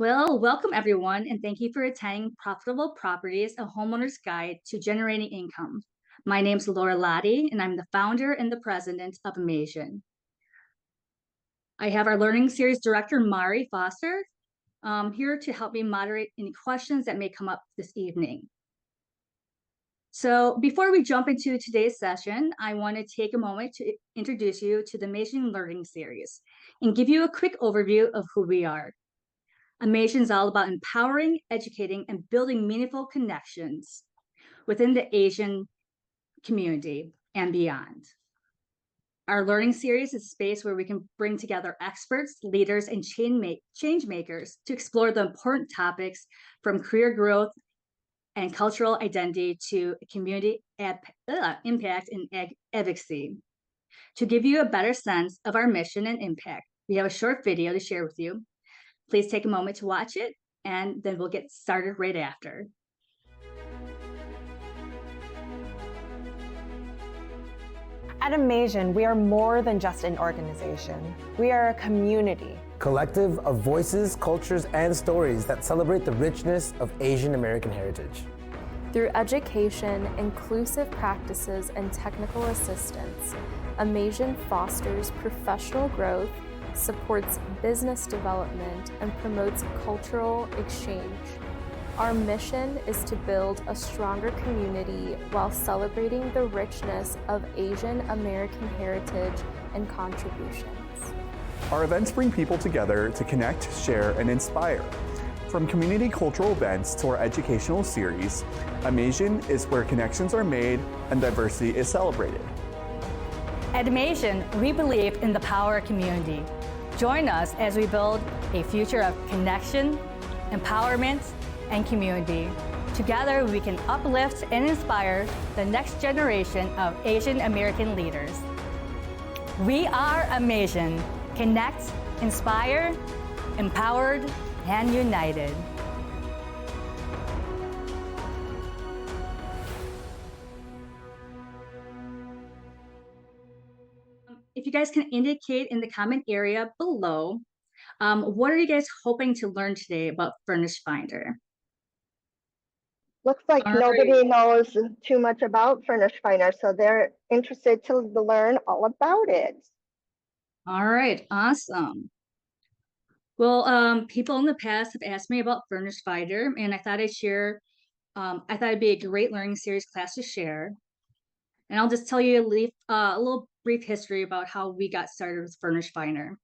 Well, welcome everyone, and thank you for attending Profitable Properties, a homeowner's guide to generating income. My name is Laura Lahti, and I'm the founder and the president of AMASIAN. I have our learning series director, Mari Foster, here to help me moderate any questions that may come up this evening. So before we jump into today's session, I want to take a moment to introduce you to the AMASIAN Learning Series and give you a quick overview of who we are. AMASIAN is all about empowering, educating, and building meaningful connections within the Asian community and beyond. Our learning series is a space where we can bring together experts, leaders, and change makers to explore the important topics from career growth and cultural identity to community impact and advocacy. To give you a better sense of our mission and impact, we have a short video to share with you. Please take a moment to watch it, and then we'll get started right after. At AMASIAN, we are more than just an organization. We are a community. Collective of voices, cultures, and stories that celebrate the richness of Asian American heritage. Through education, inclusive practices, and technical assistance, AMASIAN fosters professional growth, supports business development, and promotes cultural exchange. Our mission is to build a stronger community while celebrating the richness of Asian American heritage and contributions. Our events bring people together to connect, share, and inspire. From community cultural events to our educational series, AMASIAN is where connections are made and diversity is celebrated. At AMASIAN, we believe in the power of community. Join us as we build a future of connection, empowerment, and community. Together, we can uplift and inspire the next generation of Asian American leaders. We are AMASIAN. Connect, inspire, empowered, and united. If you guys can indicate in the comment area below, what are you guys hoping to learn today about Furnish Finder? Looks like nobody knows too much about Furnish Finders, so they're interested to learn all about it. All right, awesome. Well, people in the past have asked me about Furnish Finder, and I thought I'd share. I thought it'd be a great learning series class to share. And I'll just tell you a little brief history about how we got started with Furnish Finder.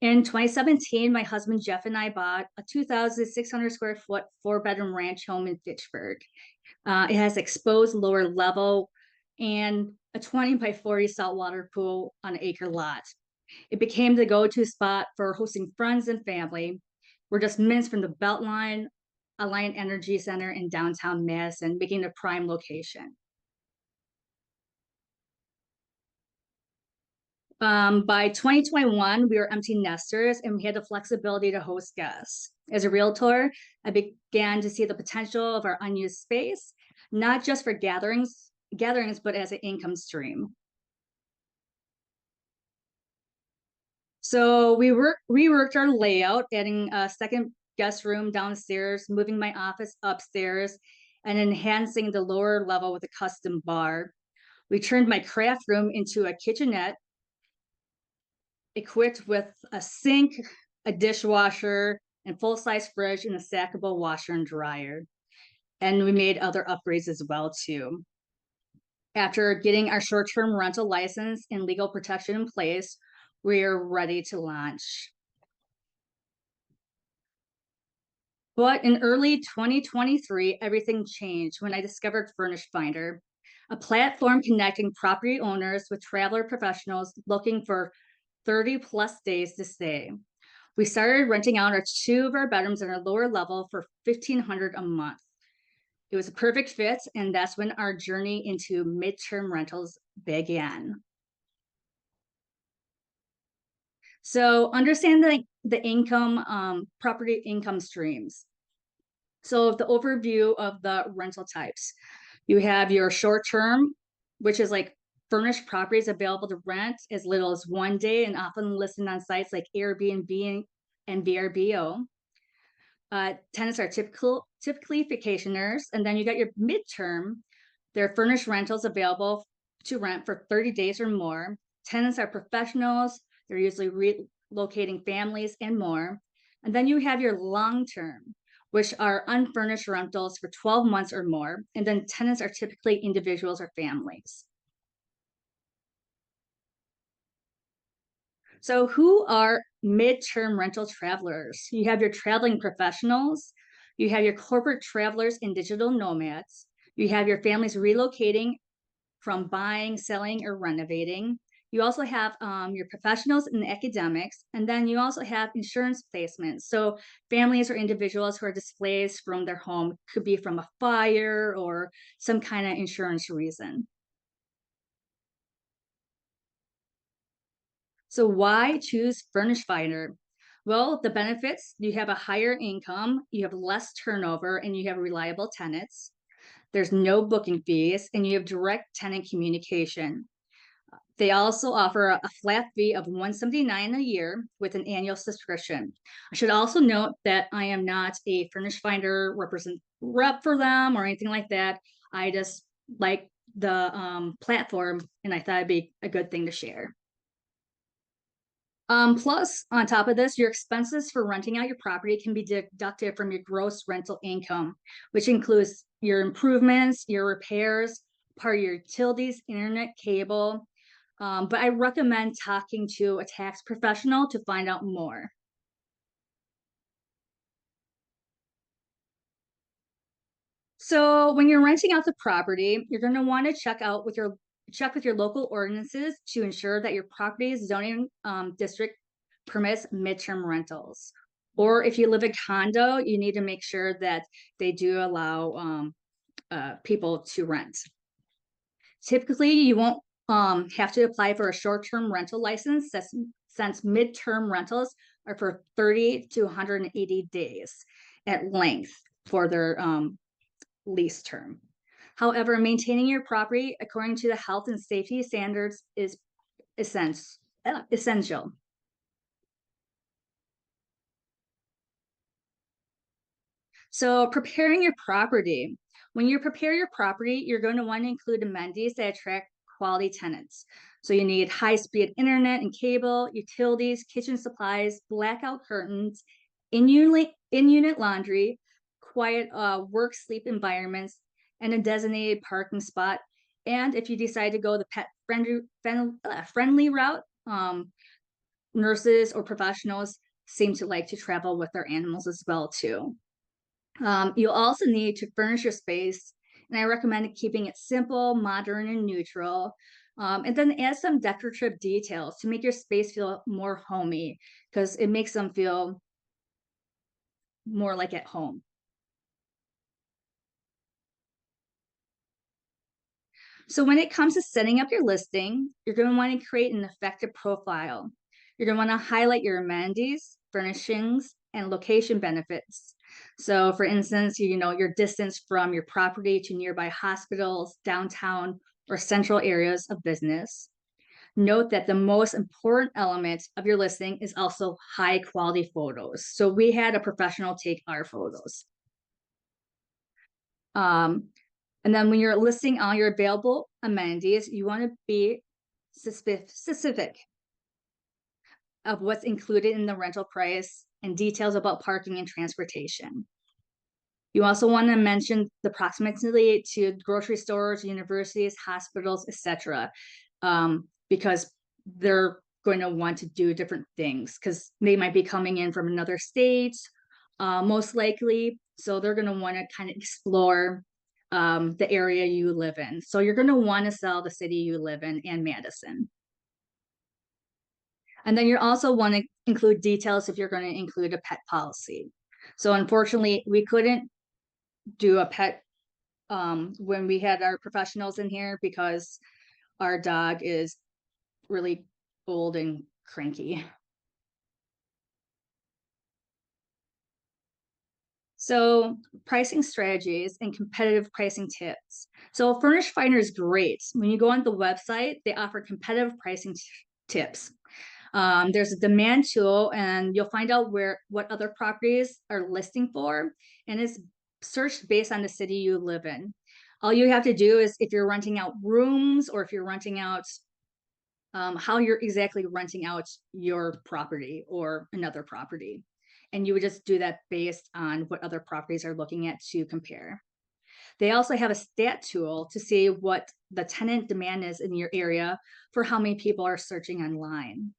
In 2017, my husband Jeff and I bought a 2,600 square foot 4-bedroom ranch home in Fitchburg. It has exposed lower level and a 20 by 40 saltwater pool on an acre lot. It became the go-to spot for hosting friends and family. We're just minutes from the Beltline, Alliant Energy Center in downtown Madison, making it a prime location. By 2021, we were empty nesters and we had the flexibility to host guests. As a realtor, I began to see the potential of our unused space, not just for gatherings, but as an income stream. So we reworked our layout, adding a second guest room downstairs, moving my office upstairs, and enhancing the lower level with a custom bar. We turned my craft room into a kitchenette, equipped with a sink, a dishwasher, and full-size fridge and a stackable washer and dryer. And we made other upgrades as well too. After getting our short-term rental license and legal protection in place, we are ready to launch. But in early 2023, everything changed when I discovered Furnish Finder, a platform connecting property owners with traveler professionals looking for 30 plus days to stay. We started renting out 2 of our bedrooms on our lower level for $1,500 a month. It was a perfect fit, and that's when our journey into midterm rentals began. So understanding the income, property income streams. So the overview of the rental types. You have your short term, which is like furnished properties available to rent as little as 1 day and often listed on sites like Airbnb and VRBO. Tenants are typically vacationers, and then you got your midterm. There are furnished rentals available to rent for 30 days or more. Tenants are professionals. They're usually relocating families and more. And then you have your long-term, which are unfurnished rentals for 12 months or more. And then tenants are typically individuals or families. So who are midterm rental travelers? You have your traveling professionals, you have your corporate travelers and digital nomads, you have your families relocating from buying, selling, or renovating. You also have your professionals and academics, and then you also have insurance placements. So families or individuals who are displaced from their home, could be from a fire or some kind of insurance reason. So why choose Furnish Finder? Well, the benefits, you have a higher income, you have less turnover, and you have reliable tenants. There's no booking fees, and you have direct tenant communication. They also offer a flat fee of $179 a year with an annual subscription. I should also note that I am not a Furnish Finder rep for them or anything like that. I just like the platform, and I thought it'd be a good thing to share. Plus, on top of this, your expenses for renting out your property can be deducted from your gross rental income, which includes your improvements, your repairs, part of your utilities, internet, cable. But I recommend talking to a tax professional to find out more. So when you're renting out the property, you're going to want to check with your local ordinances to ensure that your property's zoning district permits midterm rentals. Or if you live in condo, you need to make sure that they do allow people to rent. Typically, you won't have to apply for a short-term rental license since midterm rentals are for 30 to 180 days at length for their lease term. However, maintaining your property according to the health and safety standards is essential. So preparing your property. When you prepare your property, you're going to want to include amenities that attract quality tenants. So you need high-speed internet and cable, utilities, kitchen supplies, blackout curtains, in-unit laundry, quiet work sleep environments, and a designated parking spot. And if you decide to go the pet friendly route, nurses or professionals seem to like to travel with their animals as well too. You'll also need to furnish your space, and I recommend keeping it simple, modern, and neutral. And then add some decorative details to make your space feel more homey, because it makes them feel more like at home. So when it comes to setting up your listing, you're going to want to create an effective profile. You're going to want to highlight your amenities, furnishings, and location benefits. So for instance, your distance from your property to nearby hospitals, downtown, or central areas of business. Note that the most important element of your listing is also high quality photos. So we had a professional take our photos. And then when you're listing all your available amenities, you want to be specific of what's included in the rental price and details about parking and transportation. You also want to mention the proximity to grocery stores, universities, hospitals, etc., because they're going to want to do different things because they might be coming in from another state, most likely. So they're going to want to kind of explore the area you live in. So you're going to want to sell the city you live in and Madison. And then you also want to include details if you're going to include a pet policy. So unfortunately, we couldn't do a pet when we had our professionals in here because our dog is really old and cranky. So pricing strategies and competitive pricing tips. So Furnish Finder is great. When you go on the website, they offer competitive pricing tips. There's a demand tool, and you'll find out what other properties are listing for, and it's searched based on the city you live in. All you have to do is, if you're renting out rooms or if you're renting out how you're exactly renting out your property or another property. And you would just do that based on what other properties are looking at to compare. They also have a stat tool to see what the tenant demand is in your area for how many people are searching online.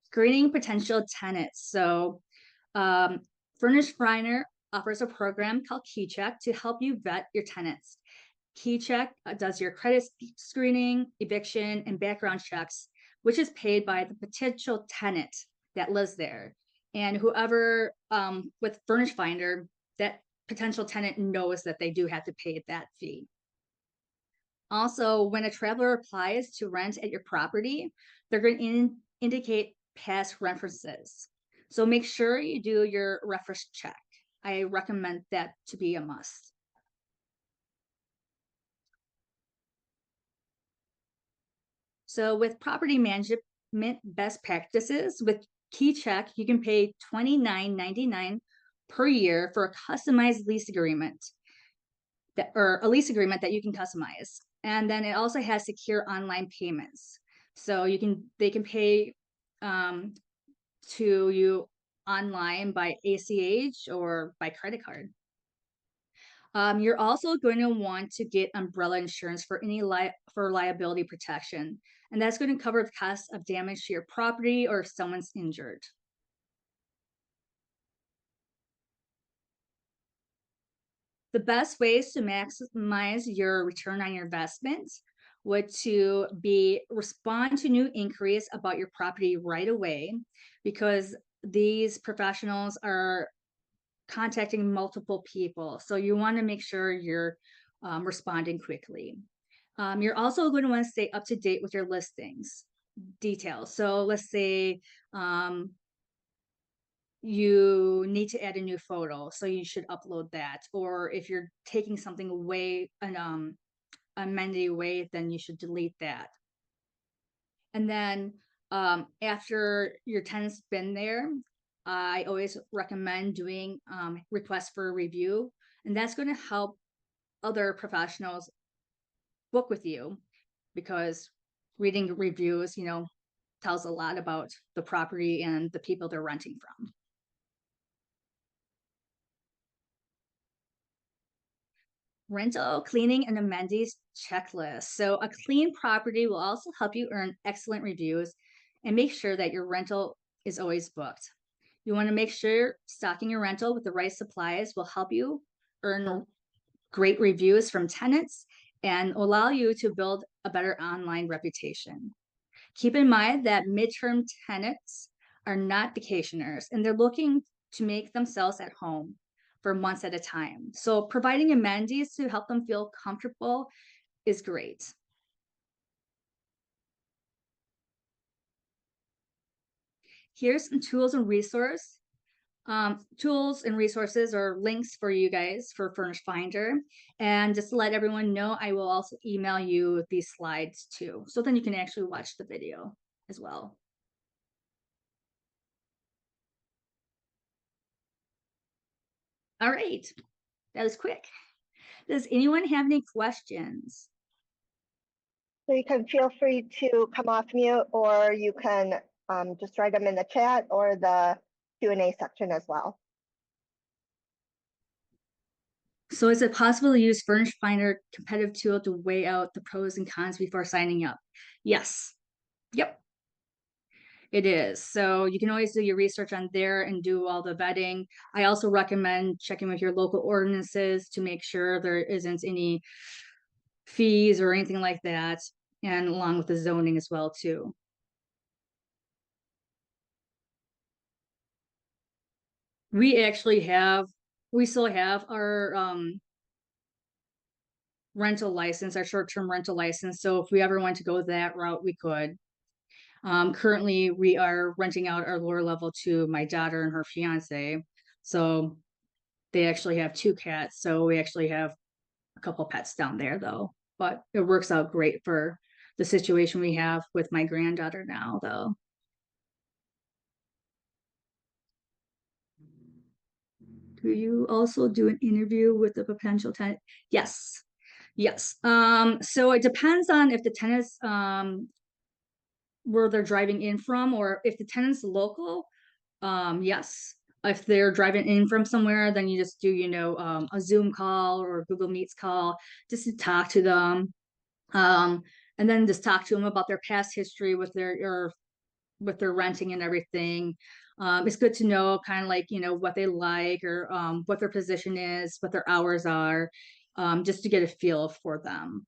Screening potential tenants. So Furnish Finder offers a program called KeyCheck to help you vet your tenants. KeyCheck does your credit screening, eviction, and background checks, which is paid by the potential tenant that lives there. And whoever with Furnish Finder, that potential tenant knows that they do have to pay that fee. Also, when a traveler applies to rent at your property, they're going to indicate past references. So make sure you do your reference check. I recommend that to be a must. So with property management best practices, with KeyCheck, you can pay $29.99 per year for a customized lease agreement or a lease agreement that you can customize. And then it also has secure online payments. So they can pay to you online by ACH or by credit card. You're also going to want to get umbrella insurance for any liability protection, and that's going to cover the cost of damage to your property or if someone's injured. The best ways to maximize your return on your investment would to be respond to new inquiries about your property right away, because these professionals are contacting multiple people. So you want to make sure you're responding quickly. You're also going to want to stay up to date with your listings details. So let's say you need to add a new photo, so you should upload that. Or if you're taking something away, amenity away, then you should delete that. And then after your tenant's been there, I always recommend doing requests for a review, and that's going to help other professionals book with you, because reading reviews, tells a lot about the property and the people they're renting from. Rental, cleaning, and amenities checklist. So a clean property will also help you earn excellent reviews and make sure that your rental is always booked. You want to make sure stocking your rental with the right supplies will help you earn great reviews from tenants and allow you to build a better online reputation. Keep in mind that midterm tenants are not vacationers, and they're looking to make themselves at home for months at a time. So providing amenities to help them feel comfortable is great. Here's some tools and resources or links for you guys for Furnish Finder. And just to let everyone know, I will also email you these slides too, so then you can actually watch the video as well. All right, that was quick. Does anyone have any questions? So you can feel free to come off mute, or you can just write them in the chat or the Q&A section as well. So is it possible to use Furnish Finder competitive tool to weigh out the pros and cons before signing up? Yes. Yep. It is. So you can always do your research on there and do all the vetting. I also recommend checking with your local ordinances to make sure there isn't any fees or anything like that, and along with the zoning as well too. We still have our rental license, our short-term rental license. So if we ever want to go that route, we could. Currently, we are renting out our lower level to my daughter and her fiance. So they actually have 2 cats. So we actually have a couple pets down there though. but it works out great for the situation we have with my granddaughter now, though. Do you also do an interview with the potential tenant? Yes. Yes. So it depends on if the tenants where they're driving in from, or if the tenant's local, yes. If they're driving in from somewhere, then you just do, a Zoom call or Google Meets call just to talk to them. And then just talk to them about their past history with their renting and everything. It's good to know kind of like, what they like, or what their position is, what their hours are, just to get a feel for them.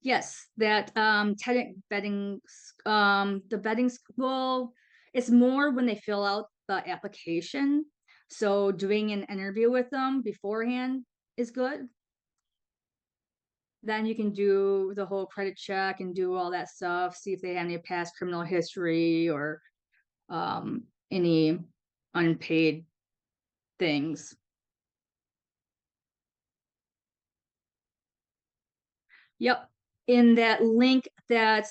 Yes, that tenant vetting, the vetting school, it's more when they fill out the application. So doing an interview with them beforehand is good. Then you can do the whole credit check and do all that stuff, see if they have any past criminal history or any unpaid things. Yep. In that link that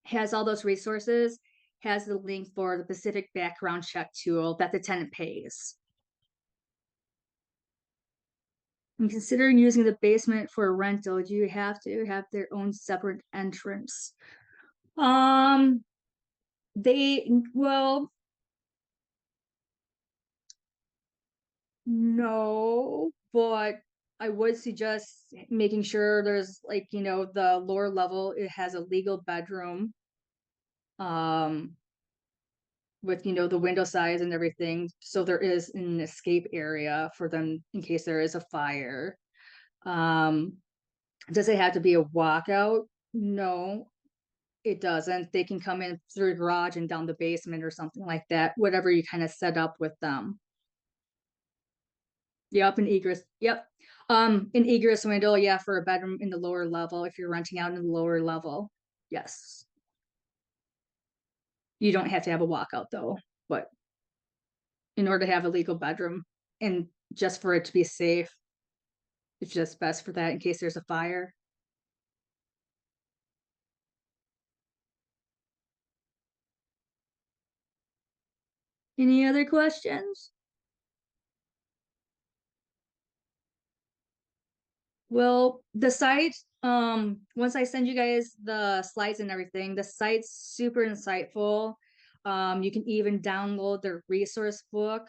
has all those resources, has the link for the Pacific background check tool that the tenant pays. And considering using the basement for a rental, do you have to have their own separate entrance? Well, no, but I would suggest making sure there's like, the lower level, it has a legal bedroom. With, the window size and everything. So there is an escape area for them in case there is a fire. Does it have to be a walkout? No, it doesn't. They can come in through the garage and down the basement or something like that, whatever you kind of set up with them. Yep, an egress. Yep. An egress window, yeah, for a bedroom in the lower level if you're renting out in the lower level. Yes. You don't have to have a walkout though, but in order to have a legal bedroom and just for it to be safe, it's just best for that in case there's a fire. Any other questions? Well, the site, once I send you guys the slides and everything, the site's super insightful. You can even download their resource book.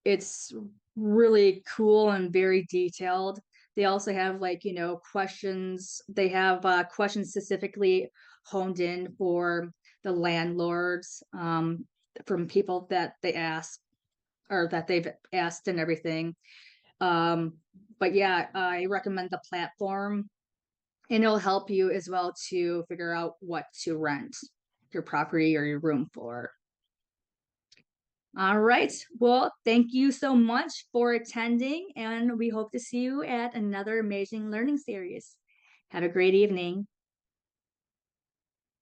It's really cool and very detailed. They also have like, questions. They have questions specifically honed in for the landlords, from people that they ask or that they've asked and everything. But yeah, I recommend the platform, and it'll help you as well to figure out what to rent your property or your room for. All right. Well, thank you so much for attending, and we hope to see you at another amazing learning series. Have a great evening.